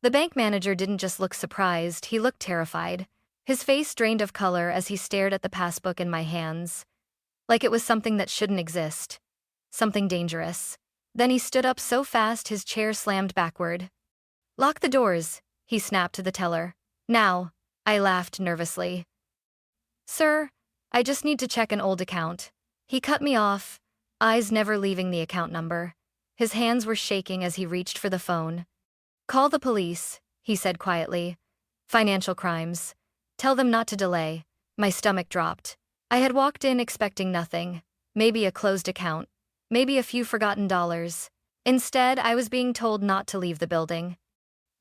The bank manager didn't just look surprised, he looked terrified. His face drained of color as he stared at the passbook in my hands, like it was something that shouldn't exist. Something dangerous. Then he stood up so fast his chair slammed backward. "Lock the doors," he snapped to the teller. "Now." I laughed nervously. "Sir, I just need to check an old account." He cut me off, eyes never leaving the account number. His hands were shaking as he reached for the phone. "Call the police," he said quietly. "Financial crimes. Tell them not to delay." My stomach dropped. I had walked in expecting nothing. Maybe a closed account. Maybe a few forgotten dollars. Instead, I was being told not to leave the building.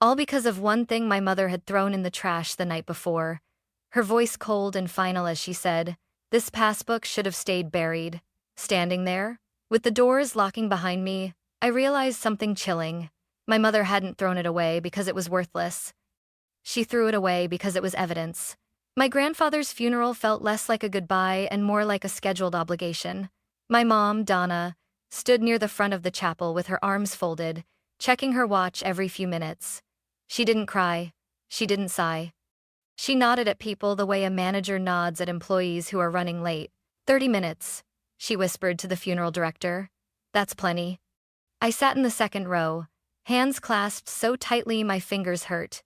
All because of one thing my mother had thrown in the trash the night before. Her voice cold and final as she said, "This passbook should have stayed buried." Standing there, with the doors locking behind me, I realized something chilling. My mother hadn't thrown it away because it was worthless. She threw it away because it was evidence. My grandfather's funeral felt less like a goodbye and more like a scheduled obligation. My mom, Donna, stood near the front of the chapel with her arms folded, checking her watch every few minutes. She didn't cry. She didn't sigh. She nodded at people the way a manager nods at employees who are running late. 30 minutes, she whispered to the funeral director. "That's plenty." I sat in the second row, hands clasped so tightly my fingers hurt.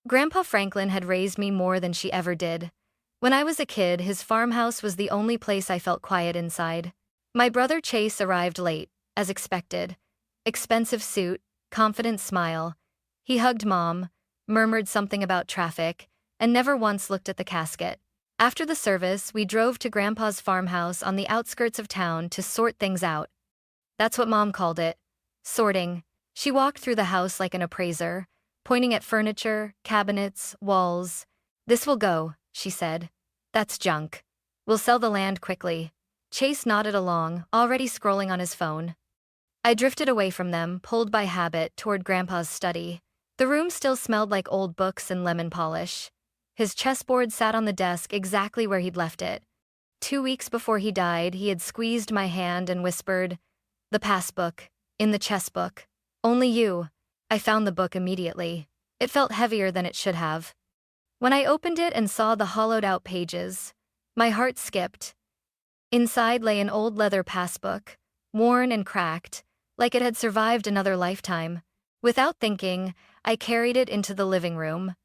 Grandpa Franklin had raised me more than she ever did. When I was a kid, his farmhouse was the only place I felt quiet inside. My brother Chase arrived late, as expected. Expensive suit, confident smile. He hugged Mom, murmured something about traffic, and never once looked at the casket. After the service, we drove to Grandpa's farmhouse on the outskirts of town to sort things out. That's what Mom called it. Sorting. She walked through the house like an appraiser, pointing at furniture, cabinets, walls. "This will go," she said. "That's junk. We'll sell the land quickly." Chase nodded along, already scrolling on his phone. I drifted away from them, pulled by habit, toward Grandpa's study. The room still smelled like old books and lemon polish. His chessboard sat on the desk exactly where he'd left it. 2 weeks before he died, he had squeezed my hand and whispered, "The passbook, in the chessbook. Only you." I found the book immediately. It felt heavier than it should have. When I opened it and saw the hollowed-out pages, my heart skipped. Inside lay an old leather passbook, worn and cracked, like it had survived another lifetime. Without thinking, I carried it into the living room.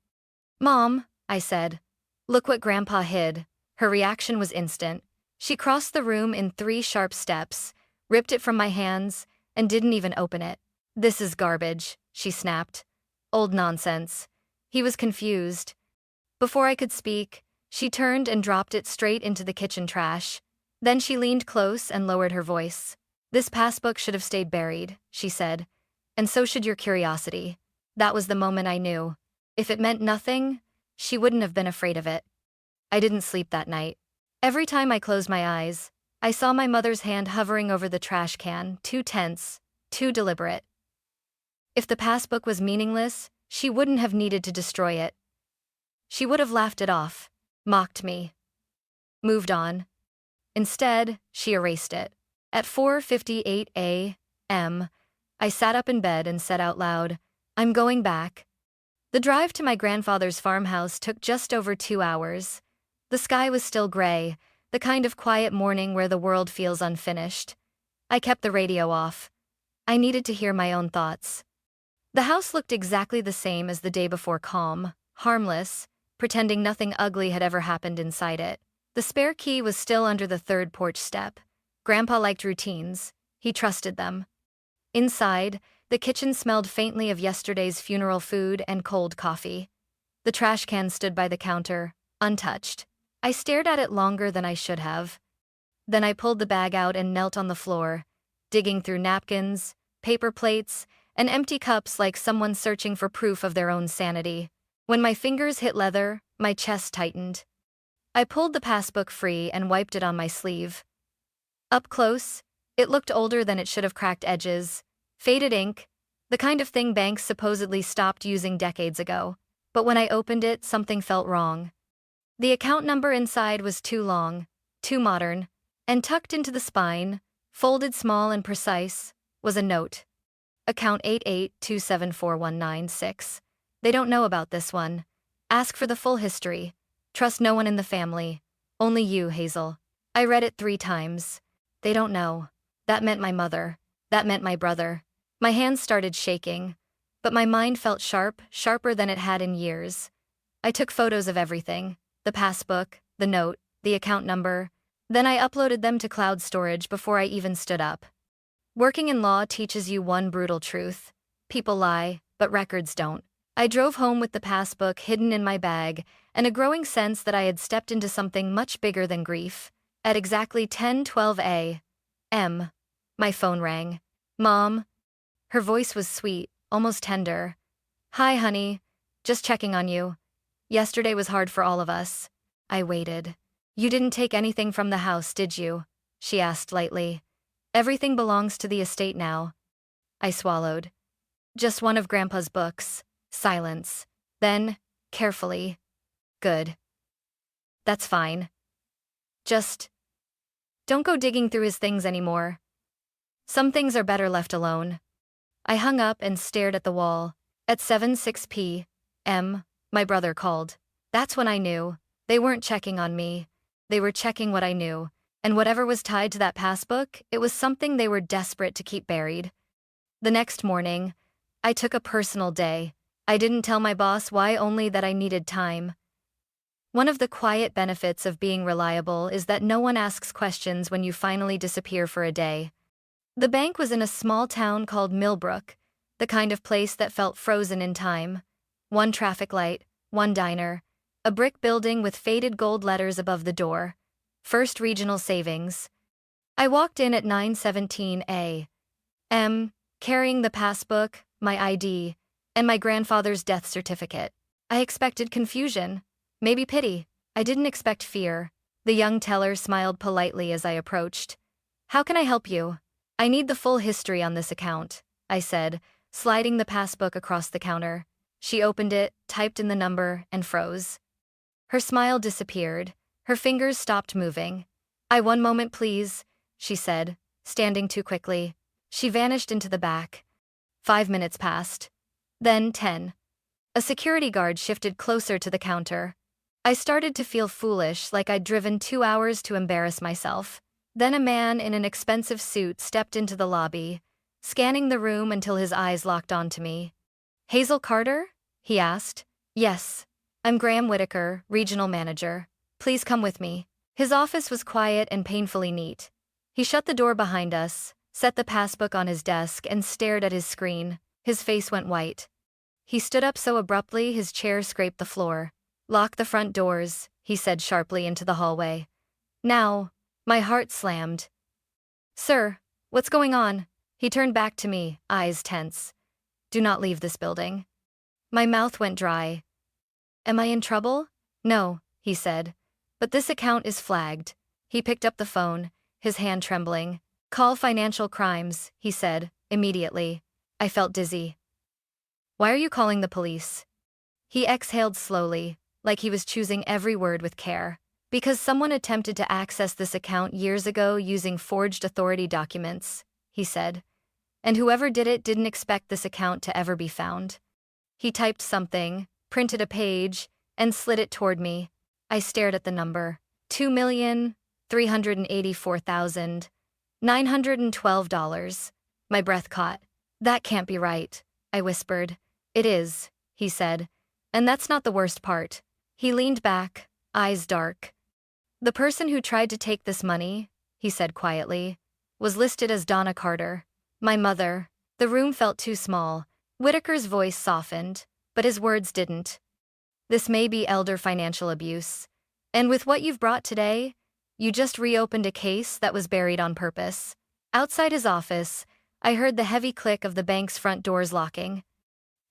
"Mom," I said, "look what Grandpa hid." Her reaction was instant. She crossed the room in 3 sharp steps, ripped it from my hands, and didn't even open it. "This is garbage," she snapped. "Old nonsense." He was confused. Before I could speak, she turned and dropped it straight into the kitchen trash. Then she leaned close and lowered her voice. "This passbook should have stayed buried," she said. "And so should your curiosity." That was the moment I knew. If it meant nothing, she wouldn't have been afraid of it. I didn't sleep that night. Every time I closed my eyes, I saw my mother's hand hovering over the trash can, too tense, too deliberate. If the passbook was meaningless, she wouldn't have needed to destroy it. She would have laughed it off, mocked me, moved on. Instead, she erased it. At 4:58 a.m., I sat up in bed and said out loud, "I'm going back." The drive to my grandfather's farmhouse took just over 2 hours. The sky was still gray, the kind of quiet morning where the world feels unfinished. I kept the radio off. I needed to hear my own thoughts. The house looked exactly the same as the day before, calm, harmless, pretending nothing ugly had ever happened inside it. The spare key was still under the 3rd porch step. Grandpa liked routines. He trusted them. Inside, the kitchen smelled faintly of yesterday's funeral food and cold coffee. The trash can stood by the counter, untouched. I stared at it longer than I should have. Then I pulled the bag out and knelt on the floor, digging through napkins, paper plates, and empty cups like someone searching for proof of their own sanity. When my fingers hit leather, my chest tightened. I pulled the passbook free and wiped it on my sleeve. Up close, it looked older than it should have, cracked edges, faded ink, the kind of thing banks supposedly stopped using decades ago. But when I opened it, something felt wrong. The account number inside was too long, too modern, and tucked into the spine, folded small and precise, was a note. Account 88274196. They don't know about this one. Ask for the full history. Trust no one in the family. Only you, Hazel. I read it 3 times. They don't know. That meant my mother. That meant my brother. My hands started shaking, but my mind felt sharp, sharper than it had in years. I took photos of everything, the passbook, the note, the account number. Then I uploaded them to cloud storage before I even stood up. Working in law teaches you one brutal truth. People lie, but records don't. I drove home with the passbook hidden in my bag and a growing sense that I had stepped into something much bigger than grief. At exactly 10:12 a.m., my phone rang. Mom. Her voice was sweet, almost tender. Hi, honey. Just checking on you. Yesterday was hard for all of us. I waited. You didn't take anything from the house, did you? She asked lightly. Everything belongs to the estate now. I swallowed. Just one of Grandpa's books. Silence. Then, carefully. Good. That's fine. Just don't go digging through his things anymore. Some things are better left alone. I hung up and stared at the wall. At 7:06 p.m., my brother called. That's when I knew. They weren't checking on me. They were checking what I knew. And whatever was tied to that passbook, it was something they were desperate to keep buried. The next morning, I took a personal day. I didn't tell my boss why, only that I needed time. One of the quiet benefits of being reliable is that no one asks questions when you finally disappear for a day. The bank was in a small town called Millbrook, the kind of place that felt frozen in time. One traffic light, one diner, a brick building with faded gold letters above the door. First Regional Savings. I walked in at 9:17 a.m., carrying the passbook, my ID, and my grandfather's death certificate. I expected confusion, maybe pity. I didn't expect fear. The young teller smiled politely as I approached. How can I help you? I need the full history on this account, I said, sliding the passbook across the counter. She opened it, typed in the number, and froze. Her smile disappeared. Her fingers stopped moving. One moment, please, she said, standing too quickly. She vanished into the back. 5 minutes passed. Then 10. A security guard shifted closer to the counter. I started to feel foolish, like I'd driven 2 hours to embarrass myself. Then a man in an expensive suit stepped into the lobby, scanning the room until his eyes locked onto me. Hazel Carter? He asked. Yes. I'm Graham Whitaker, regional manager. Please come with me. His office was quiet and painfully neat. He shut the door behind us, set the passbook on his desk, and stared at his screen. His face went white. He stood up so abruptly his chair scraped the floor. Lock the front doors, he said sharply into the hallway. Now, my heart slammed. Sir, what's going on? He turned back to me, eyes tense. Do not leave this building. My mouth went dry. Am I in trouble? No, he said. But this account is flagged. He picked up the phone, his hand trembling. Call financial crimes, he said, immediately. I felt dizzy. Why are you calling the police? He exhaled slowly, like he was choosing every word with care. Because someone attempted to access this account years ago using forged authority documents, he said. And whoever did it didn't expect this account to ever be found. He typed something, printed a page, and slid it toward me. I stared at the number. $2,384,912. My breath caught. That can't be right, I whispered. It is, he said. And that's not the worst part. He leaned back, eyes dark. The person who tried to take this money, he said quietly, was listed as Donna Carter, my mother. The room felt too small. Whitaker's voice softened, but his words didn't. This may be elder financial abuse. And with what you've brought today, you just reopened a case that was buried on purpose. Outside his office, I heard the heavy click of the bank's front doors locking.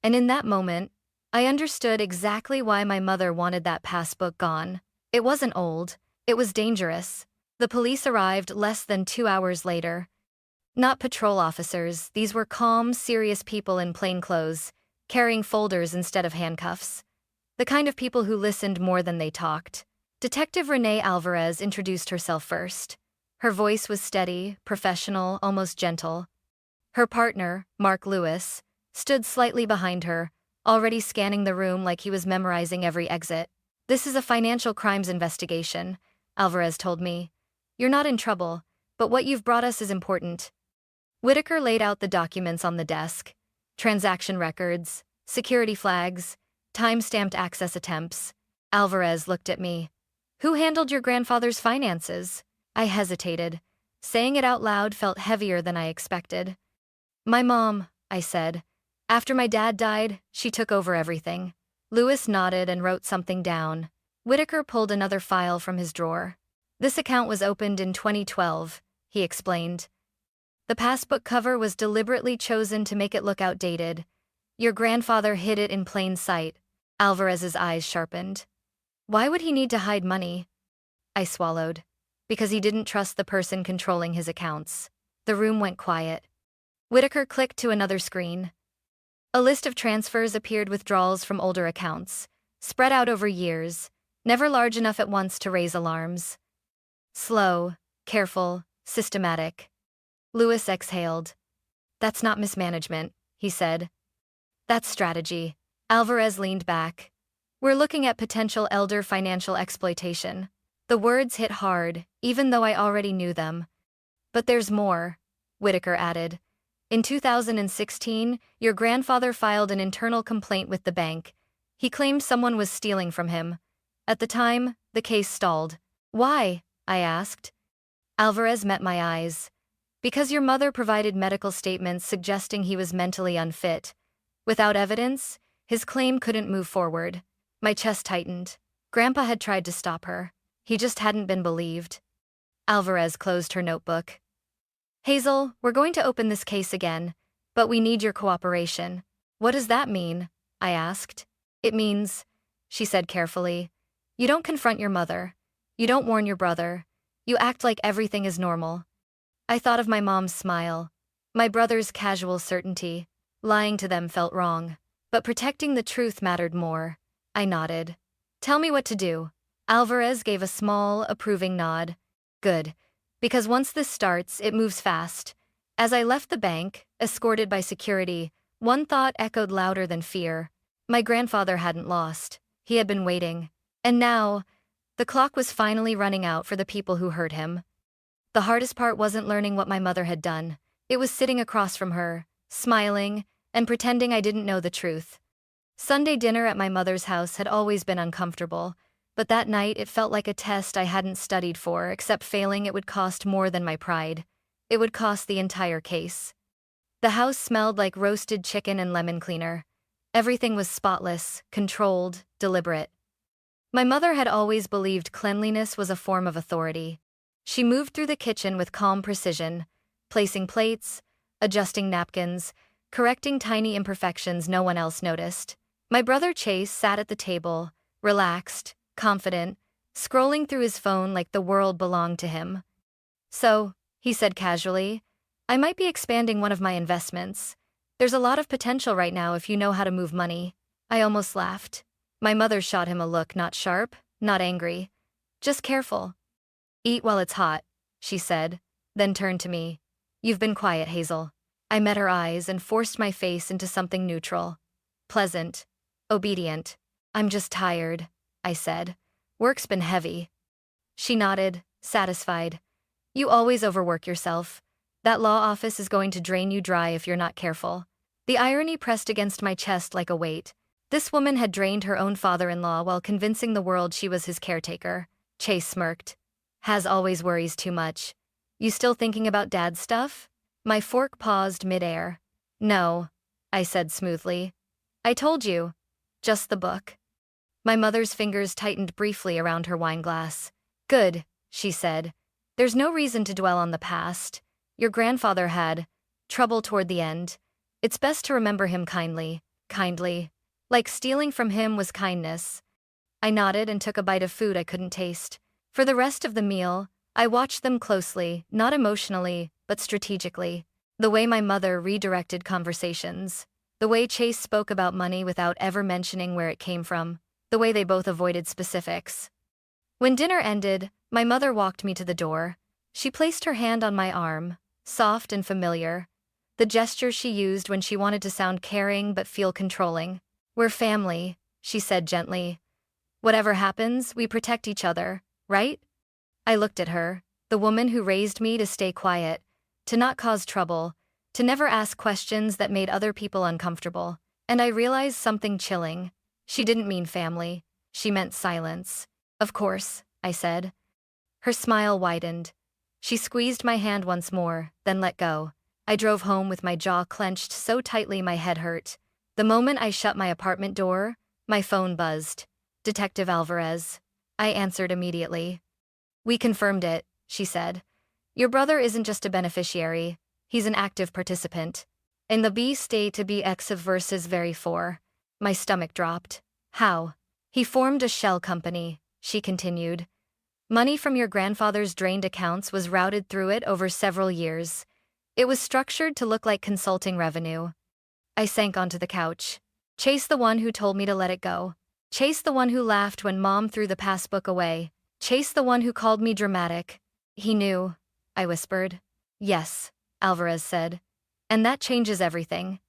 And in that moment, I understood exactly why my mother wanted that passbook gone. It wasn't old. It was dangerous. The police arrived less than 2 hours later. Not patrol officers, these were calm, serious people in plain clothes, carrying folders instead of handcuffs. The kind of people who listened more than they talked. Detective Renee Alvarez introduced herself first. Her voice was steady, professional, almost gentle. Her partner, Mark Lewis, stood slightly behind her, already scanning the room like he was memorizing every exit. "This is a financial crimes investigation," Alvarez told me. "You're not in trouble, but what you've brought us is important." Whitaker laid out the documents on the desk: transaction records, security flags, time-stamped access attempts. Alvarez looked at me. "Who handled your grandfather's finances?" I hesitated. Saying it out loud felt heavier than I expected. "My mom," I said. "After my dad died, she took over everything." Lewis nodded and wrote something down. Whitaker pulled another file from his drawer. "This account was opened in 2012, he explained. "The passbook cover was deliberately chosen to make it look outdated. Your grandfather hid it in plain sight." Alvarez's eyes sharpened. "Why would he need to hide money?" I swallowed. "Because he didn't trust the person controlling his accounts." The room went quiet. Whitaker clicked to another screen. A list of transfers appeared: withdrawals from older accounts, spread out over years, never large enough at once to raise alarms. Slow, careful, systematic. Lewis exhaled. "That's not mismanagement," he said. "That's strategy." Alvarez leaned back. "We're looking at potential elder financial exploitation." The words hit hard, even though I already knew them. "But there's more," Whitaker added. "In 2016, your grandfather filed an internal complaint with the bank. He claimed someone was stealing from him. At the time, the case stalled." "Why?" I asked. Alvarez met my eyes. "Because your mother provided medical statements suggesting he was mentally unfit. Without evidence, his claim couldn't move forward." My chest tightened. Grandpa had tried to stop her. He just hadn't been believed. Alvarez closed her notebook. "Hazel, we're going to open this case again, but we need your cooperation." "What does that mean?" I asked. "It means," she said carefully, "you don't confront your mother. You don't warn your brother. You act like everything is normal." I thought of my mom's smile, my brother's casual certainty. Lying to them felt wrong, but protecting the truth mattered more. I nodded. "Tell me what to do." Alvarez gave a small, approving nod. "Good. Because once this starts, it moves fast." As I left the bank, escorted by security, one thought echoed louder than fear. My grandfather hadn't lost. He had been waiting. And now, the clock was finally running out for the people who hurt him. The hardest part wasn't learning what my mother had done. It was sitting across from her, smiling, and pretending I didn't know the truth. Sunday dinner at my mother's house had always been uncomfortable, but that night it felt like a test I hadn't studied for, except failing it would cost more than my pride. It would cost the entire case. The house smelled like roasted chicken and lemon cleaner. Everything was spotless, controlled, deliberate. My mother had always believed cleanliness was a form of authority. She moved through the kitchen with calm precision, placing plates, adjusting napkins, correcting tiny imperfections no one else noticed. My brother Chase sat at the table, relaxed, confident, scrolling through his phone like the world belonged to him. "So," he said casually, "I might be expanding one of my investments. There's a lot of potential right now if you know how to move money." I almost laughed. My mother shot him a look, not sharp, not angry, just careful. "Eat while it's hot," she said, then turned to me. "You've been quiet, Hazel." I met her eyes and forced my face into something neutral. Pleasant. Obedient. "I'm just tired," I said. "Work's been heavy." She nodded, satisfied. "You always overwork yourself. That law office is going to drain you dry if you're not careful." The irony pressed against my chest like a weight. This woman had drained her own father-in-law while convincing the world she was his caretaker. Chase smirked. "Has always worries too much. You still thinking about Dad's stuff?" My fork paused midair. "No," I said smoothly. "I told you. Just the book." My mother's fingers tightened briefly around her wineglass. "Good," she said. "There's no reason to dwell on the past. Your grandfather had trouble toward the end. It's best to remember him kindly. Kindly. Like stealing from him was kindness." I nodded and took a bite of food I couldn't taste. For the rest of the meal, I watched them closely, not emotionally, but strategically. The way my mother redirected conversations. The way Chase spoke about money without ever mentioning where it came from. The way they both avoided specifics. When dinner ended, my mother walked me to the door. She placed her hand on my arm, soft and familiar. the gesture she used when she wanted to sound caring but feel controlling. "We're family," she said gently. "Whatever happens, we protect each other, right?" I looked at her, the woman who raised me to stay quiet, to not cause trouble, to never ask questions that made other people uncomfortable. And I realized something chilling. She didn't mean family. She meant silence. "Of course," I said. Her smile widened. She squeezed my hand once more, then let go. I drove home with my jaw clenched so tightly my head hurt. The moment I shut my apartment door, my phone buzzed. "Detective Alvarez." I answered immediately. "We confirmed it," she said. "Your brother isn't just a beneficiary. He's an active participant. In the B state to be X of versus very 4. My stomach dropped. "How?" "He formed a shell company," she continued. "Money from your grandfather's drained accounts was routed through it over several years. It was structured to look like consulting revenue." I sank onto the couch. Chase the one who told me to let it go. Chase the one who laughed when Mom threw the passbook away. Chase the one who called me dramatic. "He knew," I whispered. "Yes," Alvarez said. "And that changes everything."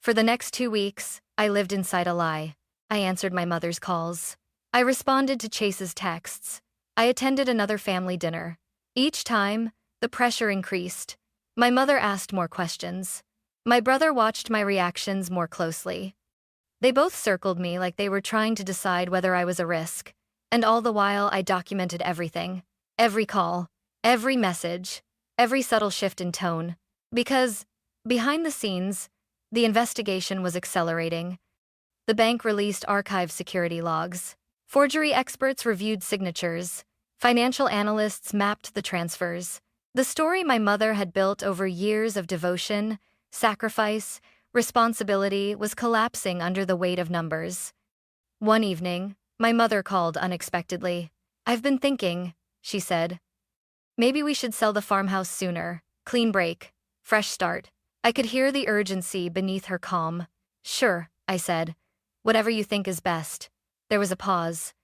For the next 2 weeks, I lived inside a lie. I answered my mother's calls. I responded to Chase's texts. I attended another family dinner. Each time, the pressure increased. My mother asked more questions. My brother watched my reactions more closely. They both circled me like they were trying to decide whether I was a risk. And all the while, I documented everything. Every call, every message, every subtle shift in tone. Because, behind the scenes, the investigation was accelerating. The bank released archive security logs. Forgery experts reviewed signatures. Financial analysts mapped the transfers. The story my mother had built over years of devotion, sacrifice, responsibility was collapsing under the weight of numbers. One evening, my mother called unexpectedly. "I've been thinking," she said. "Maybe we should sell the farmhouse sooner. Clean break. Fresh start." I could hear the urgency beneath her calm. "Sure," I said. "Whatever you think is best." There was a pause.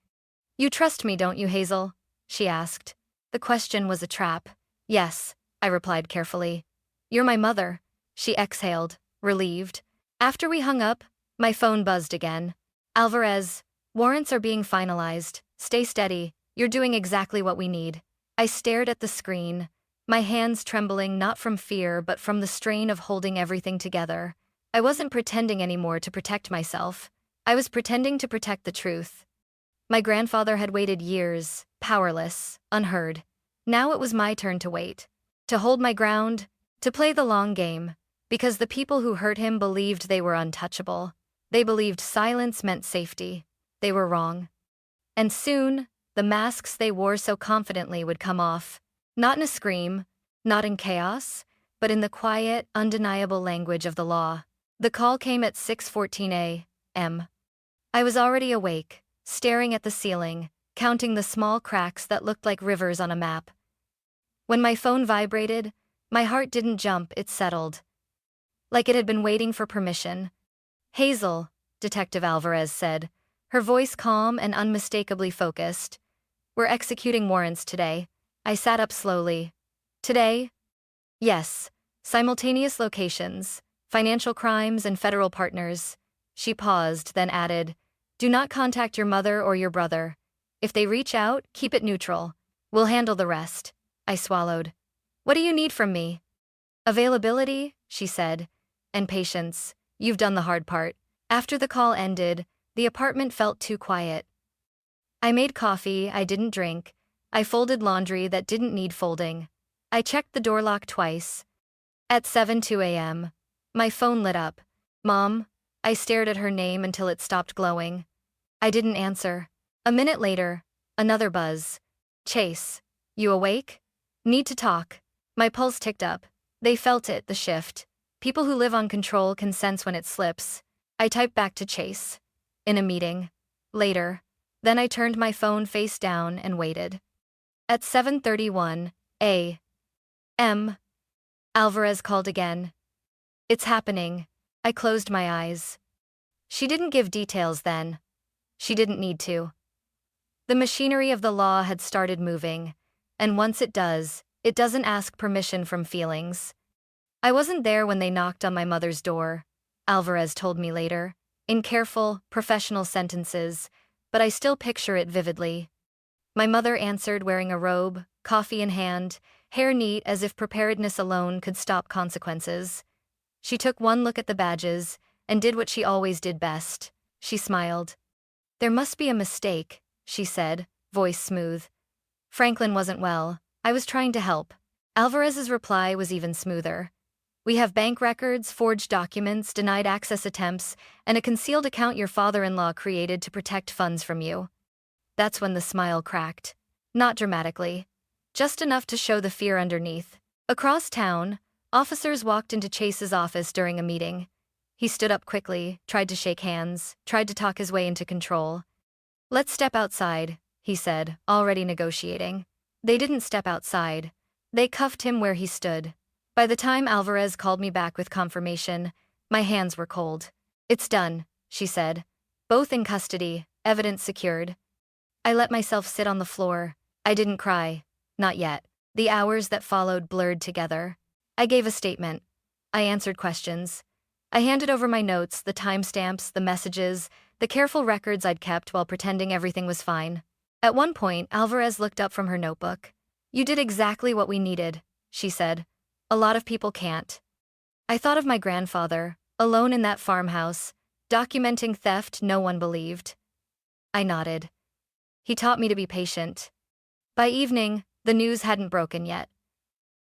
"You trust me, don't you, Hazel?" she asked. The question was a trap. "Yes," I replied carefully. "You're my mother." She exhaled, relieved. After we hung up, my phone buzzed again. "Alvarez, warrants are being finalized. Stay steady. You're doing exactly what we need." I stared at the screen, my hands trembling not from fear but from the strain of holding everything together. I wasn't pretending anymore to protect myself. I was pretending to protect the truth. My grandfather had waited years, powerless, unheard. Now it was my turn to wait. To hold my ground, to play the long game. Because the people who hurt him believed they were untouchable. They believed silence meant safety. They were wrong. And soon, the masks they wore so confidently would come off. Not in a scream, not in chaos, but in the quiet, undeniable language of the law. The call came at 6:14 a.m. I was already awake, staring at the ceiling, counting the small cracks that looked like rivers on a map. When my phone vibrated, my heart didn't jump, it settled. Like it had been waiting for permission. "Hazel," Detective Alvarez said, her voice calm and unmistakably focused. "We're executing warrants today." I sat up slowly. "Today?" "Yes. Simultaneous locations, financial crimes and federal partners." She paused, then added, "Do not contact your mother or your brother. If they reach out, keep it neutral. We'll handle the rest." I swallowed. "What do you need from me?" "Availability," she said, "and patience. You've done the hard part." After the call ended, the apartment felt too quiet. I made coffee I didn't drink. I folded laundry that didn't need folding. I checked the door lock twice. At 7:02 a.m., my phone lit up. "Mom?" I stared at her name until it stopped glowing. I didn't answer. A minute later, another buzz. "Chase, you awake? Need to talk." My pulse ticked up. They felt it, the shift. People who live on control can sense when it slips. I typed back to Chase. "In a meeting. Later." Then I turned my phone face down and waited. At 7:31 a.m., Alvarez called again. "It's happening." I closed my eyes. She didn't give details then. She didn't need to. The machinery of the law had started moving, and once it does, it doesn't ask permission from feelings. I wasn't there when they knocked on my mother's door, Alvarez told me later, in careful, professional sentences, but I still picture it vividly. My mother answered wearing a robe, coffee in hand, hair neat as if preparedness alone could stop consequences. She took one look at the badges and did what she always did best. She smiled. "There must be a mistake," she said, voice smooth. "Franklin wasn't well. I was trying to help." Alvarez's reply was even smoother. "We have bank records, forged documents, denied access attempts, and a concealed account your father-in-law created to protect funds from you." That's when the smile cracked. Not dramatically. Just enough to show the fear underneath. Across town, officers walked into Chase's office during a meeting. He stood up quickly, tried to shake hands, tried to talk his way into control. "Let's step outside," he said, already negotiating. They didn't step outside. They cuffed him where he stood. By the time Alvarez called me back with confirmation, my hands were cold. "It's done," she said. "Both in custody, evidence secured." I let myself sit on the floor. I didn't cry. Not yet. The hours that followed blurred together. I gave a statement. I answered questions. I handed over my notes, the timestamps, the messages, the careful records I'd kept while pretending everything was fine. At one point, Alvarez looked up from her notebook. "You did exactly what we needed," she said. "A lot of people can't." I thought of my grandfather, alone in that farmhouse, documenting theft no one believed. I nodded. He taught me to be patient. By evening, the news hadn't broken yet.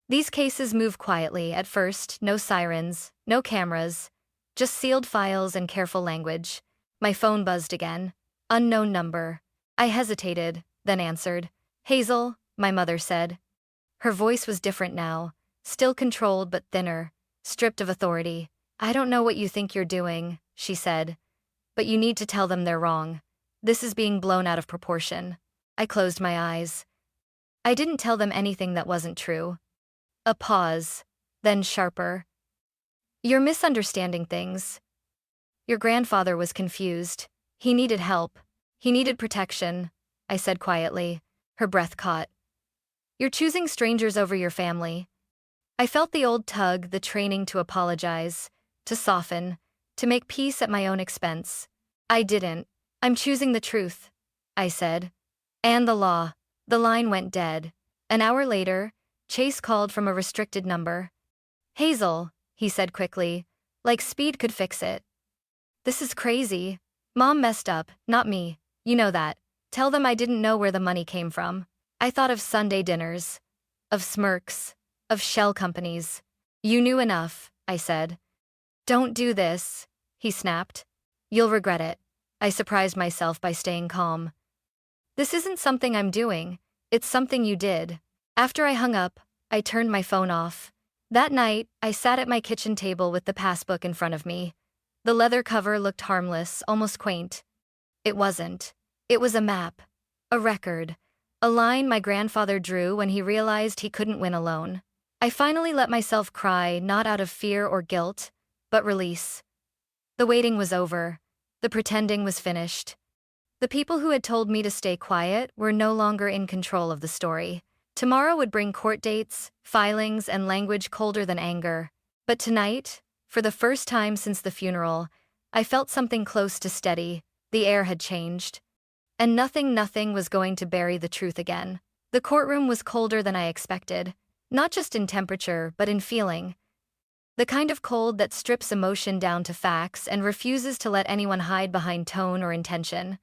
These cases move quietly at first, no sirens, no cameras, just sealed files and careful language. My phone buzzed again. Unknown number. I hesitated, then answered. "Hazel," my mother said. Her voice was different now, still controlled but thinner, stripped of authority. "I don't know what you think you're doing," she said, "but you need to tell them they're wrong. This is being blown out of proportion." I closed my eyes. I didn't tell them anything that wasn't true. A pause, then sharper. "You're misunderstanding things. Your grandfather was confused. He needed help. He needed protection," I said quietly. Her breath caught. "You're choosing strangers over your family." I felt the old tug, the training to apologize, to soften, to make peace at my own expense. I didn't. "I'm choosing the truth," I said. "And the law." The line went dead. An hour later, Chase called from a restricted number. "Hazel," he said quickly, like speed could fix it. "This is crazy. Mom messed up, not me. You know that. Tell them I didn't know where the money came from." I thought of Sunday dinners, of smirks, of shell companies. "You knew enough," I said. "Don't do this," he snapped. "You'll regret it." I surprised myself by staying calm. "This isn't something I'm doing, it's something you did." After I hung up, I turned my phone off. That night, I sat at my kitchen table with the passbook in front of me. The leather cover looked harmless, almost quaint. It wasn't. It was a map. A record. A line my grandfather drew when he realized he couldn't win alone. I finally let myself cry, not out of fear or guilt, but release. The waiting was over. The pretending was finished. The people who had told me to stay quiet were no longer in control of the story. Tomorrow would bring court dates, filings, and language colder than anger. But tonight, for the first time since the funeral, I felt something close to steady. The air had changed. And nothing was going to bury the truth again. The courtroom was colder than I expected, not just in temperature, but in feeling. The kind of cold that strips emotion down to facts and refuses to let anyone hide behind tone or intention.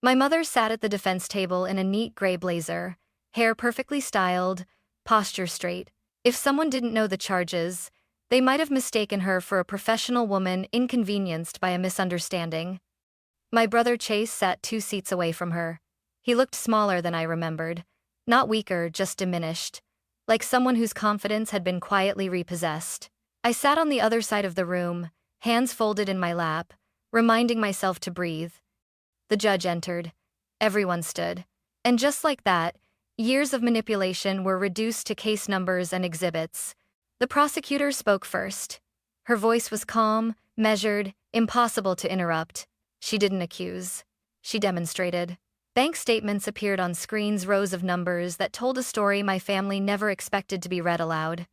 My mother sat at the defense table in a neat gray blazer, hair perfectly styled, posture straight. If someone didn't know the charges, they might have mistaken her for a professional woman inconvenienced by a misunderstanding. My brother Chase sat 2 seats away from her. He looked smaller than I remembered. Not weaker, just diminished. Like someone whose confidence had been quietly repossessed. I sat on the other side of the room, hands folded in my lap, reminding myself to breathe. The judge entered. Everyone stood. And just like that, years of manipulation were reduced to case numbers and exhibits. The prosecutor spoke first. Her voice was calm, measured, impossible to interrupt. She didn't accuse. She demonstrated. Bank statements appeared on screens, rows of numbers that told a story my family never expected to be read aloud.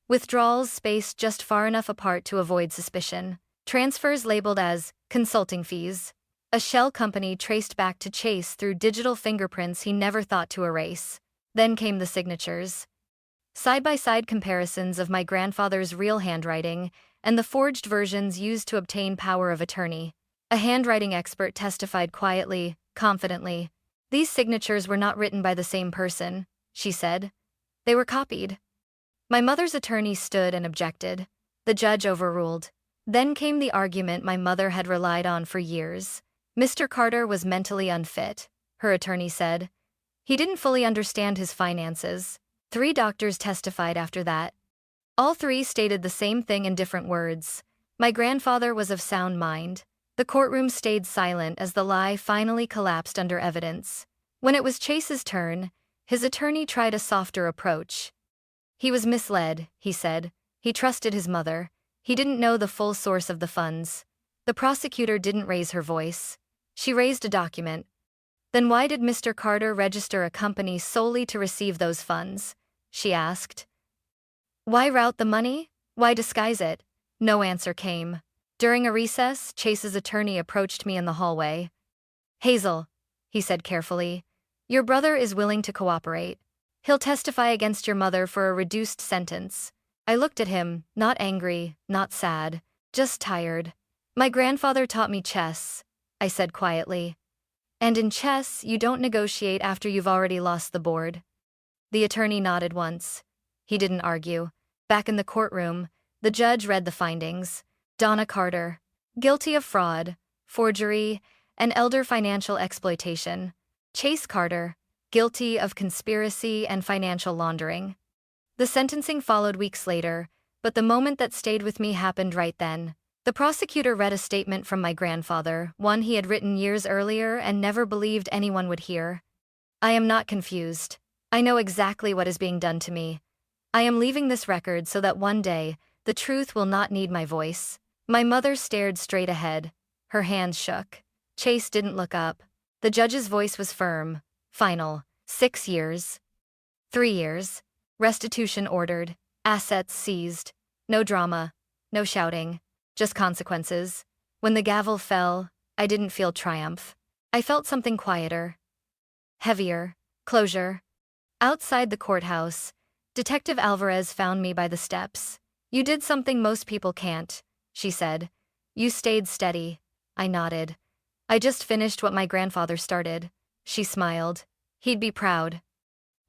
Withdrawals spaced just far enough apart to avoid suspicion. Transfers labeled as consulting fees. A shell company traced back to Chase through digital fingerprints he never thought to erase. Then came the signatures. Side-by-side comparisons of my grandfather's real handwriting and the forged versions used to obtain power of attorney. A handwriting expert testified quietly, confidently. These signatures were not written by the same person, she said. They were copied. My mother's attorney stood and objected. The judge overruled. Then came the argument my mother had relied on for years. Mr. Carter was mentally unfit, her attorney said. He didn't fully understand his finances. 3 doctors testified after that. All 3 stated the same thing in different words. My grandfather was of sound mind. The courtroom stayed silent as the lie finally collapsed under evidence. When it was Chase's turn, his attorney tried a softer approach. He was misled, he said. He trusted his mother. He didn't know the full source of the funds. The prosecutor didn't raise her voice. She raised a document. Then why did Mr. Carter register a company solely to receive those funds? She asked. Why route the money? Why disguise it? No answer came. During a recess, Chase's attorney approached me in the hallway. Hazel, he said carefully, your brother is willing to cooperate. He'll testify against your mother for a reduced sentence. I looked at him, not angry, not sad, just tired. My grandfather taught me chess, I said quietly. And in chess, you don't negotiate after you've already lost the board. The attorney nodded once. He didn't argue. Back in the courtroom, the judge read the findings. Donna Carter, guilty of fraud, forgery, and elder financial exploitation. Chase Carter, guilty of conspiracy and financial laundering. The sentencing followed weeks later, but the moment that stayed with me happened right then. The prosecutor read a statement from my grandfather, one he had written years earlier and never believed anyone would hear. I am not confused. I know exactly what is being done to me. I am leaving this record so that one day, the truth will not need my voice. My mother stared straight ahead. Her hands shook. Chase didn't look up. The judge's voice was firm. Final. 6 years. 3 years. Restitution ordered. Assets seized. No drama. No shouting. Just consequences. When the gavel fell, I didn't feel triumph. I felt something quieter. Heavier. Closure. Outside the courthouse, Detective Alvarez found me by the steps. You did something most people can't, she said. You stayed steady. I nodded. I just finished what my grandfather started. She smiled. He'd be proud.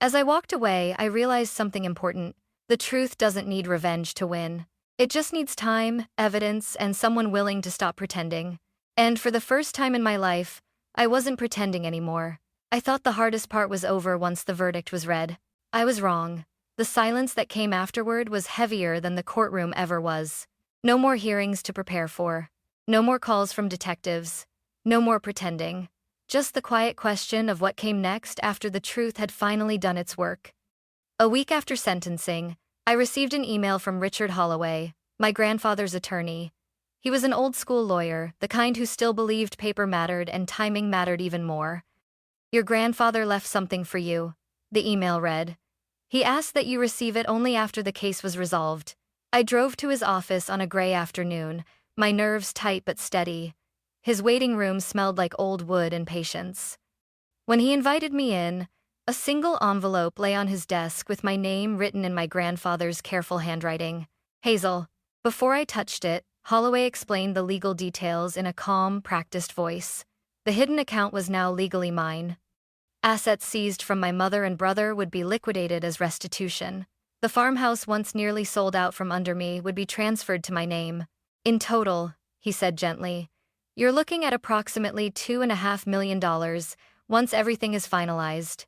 As I walked away, I realized something important. The truth doesn't need revenge to win. It just needs time, evidence, and someone willing to stop pretending. And for the first time in my life, I wasn't pretending anymore. I thought the hardest part was over once the verdict was read. I was wrong. The silence that came afterward was heavier than the courtroom ever was. No more hearings to prepare for. No more calls from detectives. No more pretending. Just the quiet question of what came next after the truth had finally done its work. A week after sentencing, I received an email from Richard Holloway, my grandfather's attorney. He was an old-school lawyer, the kind who still believed paper mattered and timing mattered even more. Your grandfather left something for you, the email read. He asked that you receive it only after the case was resolved. I drove to his office on a gray afternoon, my nerves tight but steady. His waiting room smelled like old wood and patience. When he invited me in, a single envelope lay on his desk with my name written in my grandfather's careful handwriting. Hazel. Before I touched it, Holloway explained the legal details in a calm, practiced voice. The hidden account was now legally mine. Assets seized from my mother and brother would be liquidated as restitution. The farmhouse once nearly sold out from under me would be transferred to my name. In total, he said gently, you're looking at approximately $2.5 million once everything is finalized.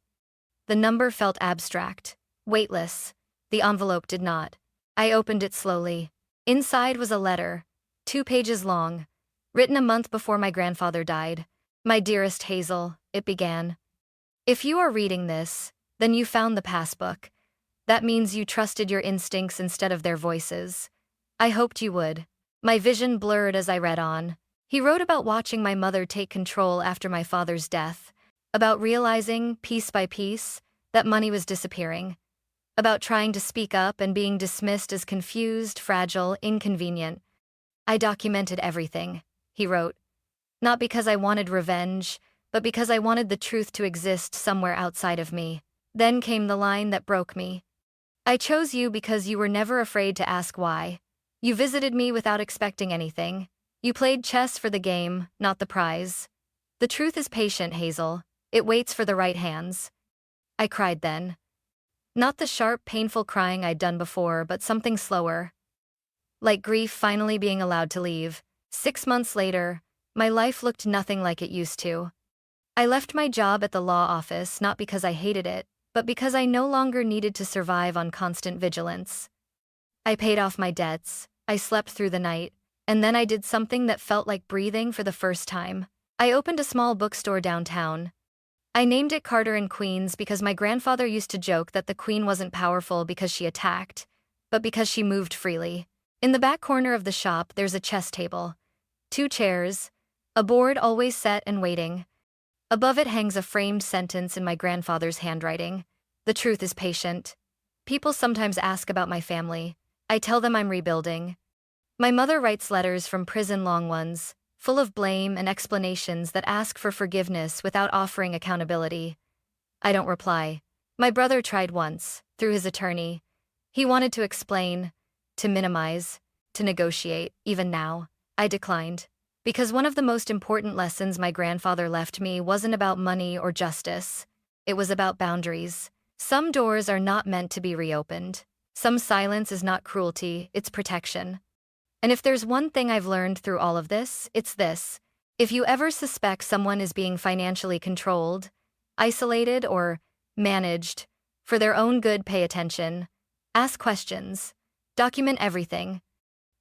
The number felt abstract, weightless. The envelope did not. I opened it slowly. Inside was a letter, 2 pages long, written a month before my grandfather died. My dearest Hazel, it began. If you are reading this, then you found the passbook. That means you trusted your instincts instead of their voices. I hoped you would. My vision blurred as I read on. He wrote about watching my mother take control after my father's death, about realizing, piece by piece, that money was disappearing, about trying to speak up and being dismissed as confused, fragile, inconvenient. I documented everything, he wrote. Not because I wanted revenge, but because I wanted the truth to exist somewhere outside of me. Then came the line that broke me. I chose you because you were never afraid to ask why. You visited me without expecting anything. You played chess for the game, not the prize. The truth is patient, Hazel. It waits for the right hands. I cried then. Not the sharp, painful crying I'd done before, but something slower. Like grief finally being allowed to leave. 6 months later, my life looked nothing like it used to. I left my job at the law office not because I hated it, but because I no longer needed to survive on constant vigilance. I paid off my debts, I slept through the night, and then I did something that felt like breathing for the first time. I opened a small bookstore downtown. I named it Carter and Queens because my grandfather used to joke that the queen wasn't powerful because she attacked, but because she moved freely. In the back corner of the shop, there's a chess table, 2 chairs, a board always set and waiting. Above it hangs a framed sentence in my grandfather's handwriting. The truth is patient. People sometimes ask about my family. I tell them I'm rebuilding. My mother writes letters from prison, long ones, full of blame and explanations that ask for forgiveness without offering accountability. I don't reply. My brother tried once, through his attorney. He wanted to explain, to minimize, to negotiate. Even now, I declined. Because one of the most important lessons my grandfather left me wasn't about money or justice. It was about boundaries. Some doors are not meant to be reopened. Some silence is not cruelty, it's protection. And if there's one thing I've learned through all of this, it's this. If you ever suspect someone is being financially controlled, isolated, or managed, for their own good, pay attention. Ask questions. Document everything.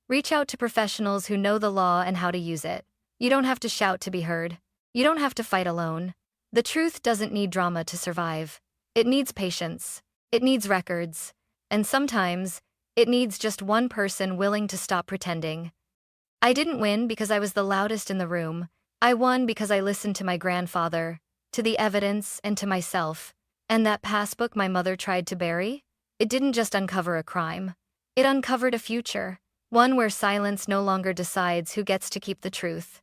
Reach out to professionals who know the law and how to use it. You don't have to shout to be heard. You don't have to fight alone. The truth doesn't need drama to survive. It needs patience. It needs records. And sometimes, it needs just one person willing to stop pretending. I didn't win because I was the loudest in the room. I won because I listened to my grandfather, to the evidence, and to myself. And that passbook my mother tried to bury? It didn't just uncover a crime. It uncovered a future. One where silence no longer decides who gets to keep the truth.